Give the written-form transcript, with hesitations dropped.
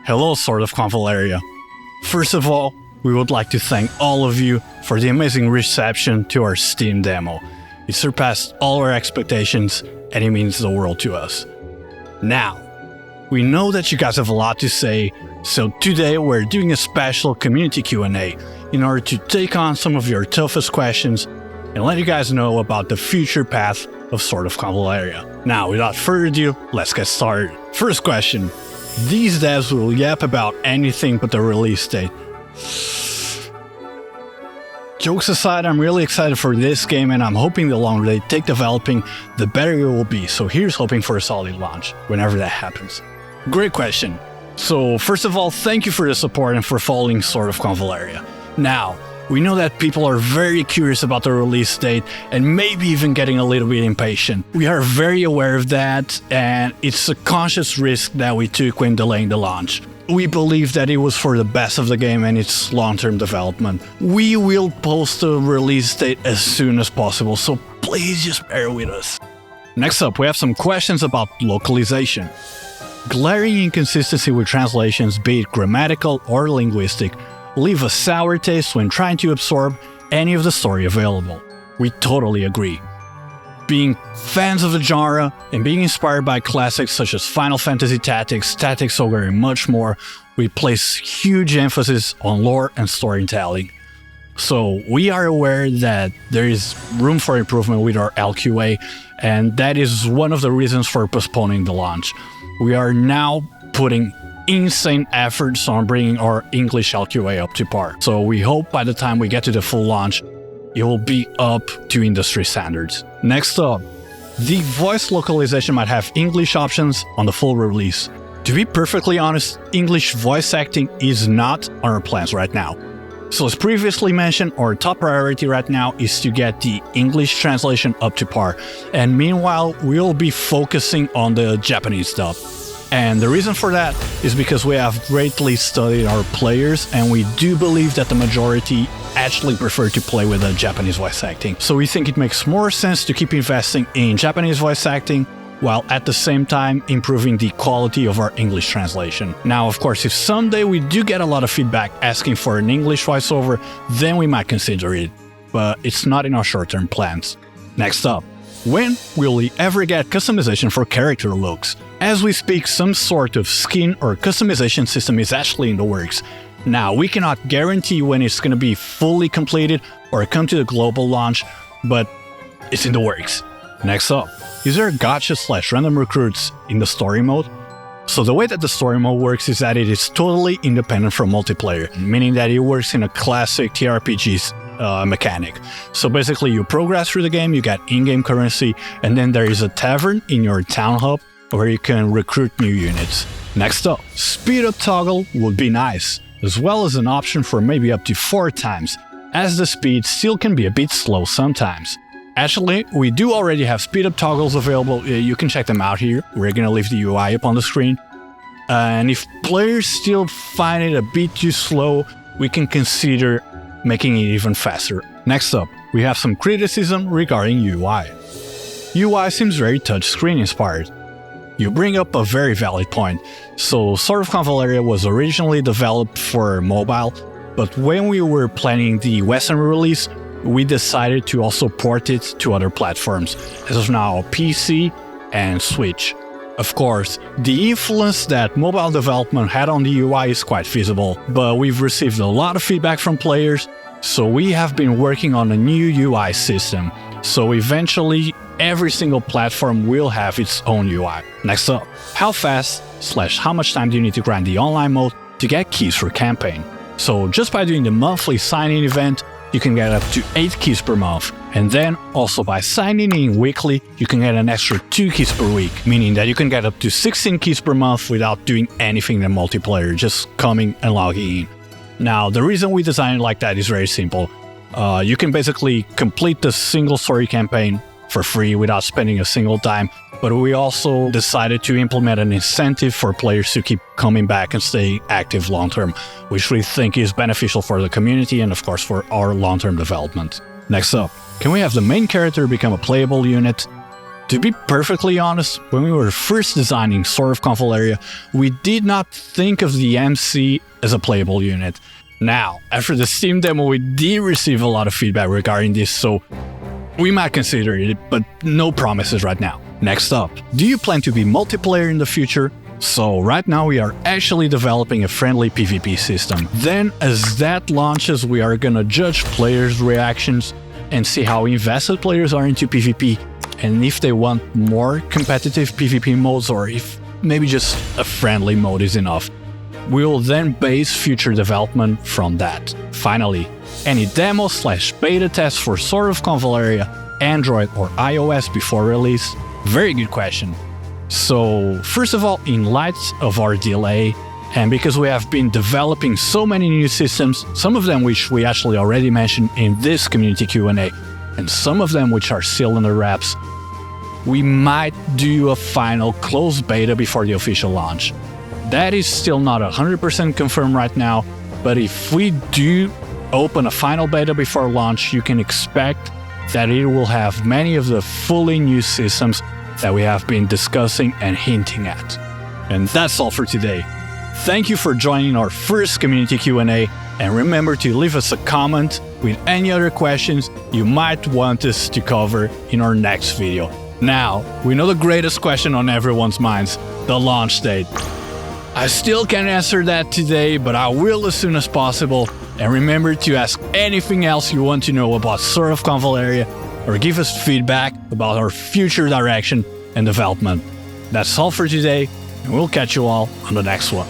Hello, sort of Convallaria. First of all, we would like to thank all of you for the amazing reception to our Steam demo. It surpassed all our expectations and it means the world to us. Now, we know that you guys have a lot to say, so today we're doing a special community Q&A in order to take on some of your toughest questions and let you guys know about the future path of Sword of Convallaria. Now, without further ado, let's get started. First question. These devs will yap about anything but the release date. Jokes aside, I'm really excited for this game and I'm hoping the longer they take developing, the better it will be. So here's hoping for a solid launch, whenever that happens. Great question. So first of all, thank you for the support and for following Sword of Convallaria. Now, we know that people are very curious about the release date and maybe even getting a little bit impatient. We are very aware of that and it's a conscious risk that we took when delaying the launch. We believe that it was for the best of the game and its long-term development. We will post a release date as soon as possible, so please just bear with us. Next up, we have some questions about localization. Glaring inconsistency with translations, be it grammatical or linguistic, leave a sour taste when trying to absorb any of the story available. We totally agree. Being fans of the genre and being inspired by classics such as Final Fantasy Tactics, Tactics Ogre and much more, we place huge emphasis on lore and storytelling. So we are aware that there is room for improvement with our LQA, and that is one of the reasons for postponing the launch. We are now putting insane efforts on bringing our English LQA up to par. So we hope by the time we get to the full launch, it will be up to industry standards. Next up, the voice localization might have English options on the full release. To be perfectly honest, English voice acting is not on our plans right now. So as previously mentioned, our top priority right now is to get the English translation up to par. And meanwhile, we'll be focusing on the Japanese dub. And the reason for that is because we have greatly studied our players and we do believe that the majority actually prefer to play with a Japanese voice acting. So we think it makes more sense to keep investing in Japanese voice acting while at the same time improving the quality of our English translation. Now, of course, if someday we do get a lot of feedback asking for an English voiceover, then we might consider it, but it's not in our short-term plans. Next up, when will we ever get customization for character looks? As we speak, some sort of skin or customization system is actually in the works. Now, we cannot guarantee when it's going to be fully completed or come to the global launch, but it's in the works. Next up, is there gacha/random recruits in the story mode? So the way that the story mode works is that it is totally independent from multiplayer, meaning that it works in a classic TRPG's mechanic. So basically you progress through the game, you get in-game currency, and then there is a tavern in your town hub where you can recruit new units. Next up, speed up toggle would be nice, as well as an option for maybe up to 4 times, as the speed still can be a bit slow sometimes. Actually, we do already have speed up toggles available, you can check them out here, we're gonna leave the UI up on the screen. And if players still find it a bit too slow, we can consider making it even faster. Next up, we have some criticism regarding UI. UI seems very touchscreen inspired. You bring up a very valid point. So Sword of Convallaria was originally developed for mobile, but when we were planning the Western release, we decided to also port it to other platforms, as of now PC and Switch. Of course, the influence that mobile development had on the UI is quite feasible, but we've received a lot of feedback from players, so we have been working on a new UI system. So eventually, every single platform will have its own UI. Next up, how fast/how much time do you need to grind the online mode to get keys for campaign? So just by doing the monthly sign-in event, you can get up to 8 keys per month. And then also by signing in weekly, you can get an extra 2 keys per week, meaning that you can get up to 16 keys per month without doing anything in multiplayer, just coming and logging in. Now, the reason we designed it like that is very simple. You can basically complete the single story campaign for free without spending a single dime, but we also decided to implement an incentive for players to keep coming back and stay active long-term, which we think is beneficial for the community and of course for our long-term development. Next up, can we have the main character become a playable unit? To be perfectly honest, when we were first designing Sword of Convallaria, we did not think of the MC as a playable unit. Now, after the Steam demo, we did receive a lot of feedback regarding this, so we might consider it, but no promises right now. Next up, do you plan to be multiplayer in the future? So right now we are actually developing a friendly PvP system. Then as that launches, we are gonna judge players' reactions and see how invested players are into PvP, and if they want more competitive PvP modes or if maybe just a friendly mode is enough. We will then base future development from that. Finally, any demo/beta tests for Sword of Convallaria, Android or iOS before release? Very good question. So, first of all, in light of our delay, and because we have been developing so many new systems, some of them which we actually already mentioned in this community Q&A, and some of them which are still in the wraps, we might do a final closed beta before the official launch. That is still not 100% confirmed right now, but if we do open a final beta before launch, you can expect that it will have many of the fully new systems that we have been discussing and hinting at. And that's all for today. Thank you for joining our first community Q&A, and remember to leave us a comment with any other questions you might want us to cover in our next video. Now, we know the greatest question on everyone's minds, the launch date. I still can't answer that today, but I will as soon as possible. And remember to ask anything else you want to know about Sword of Convallaria, or give us feedback about our future direction and development. That's all for today, and we'll catch you all on the next one.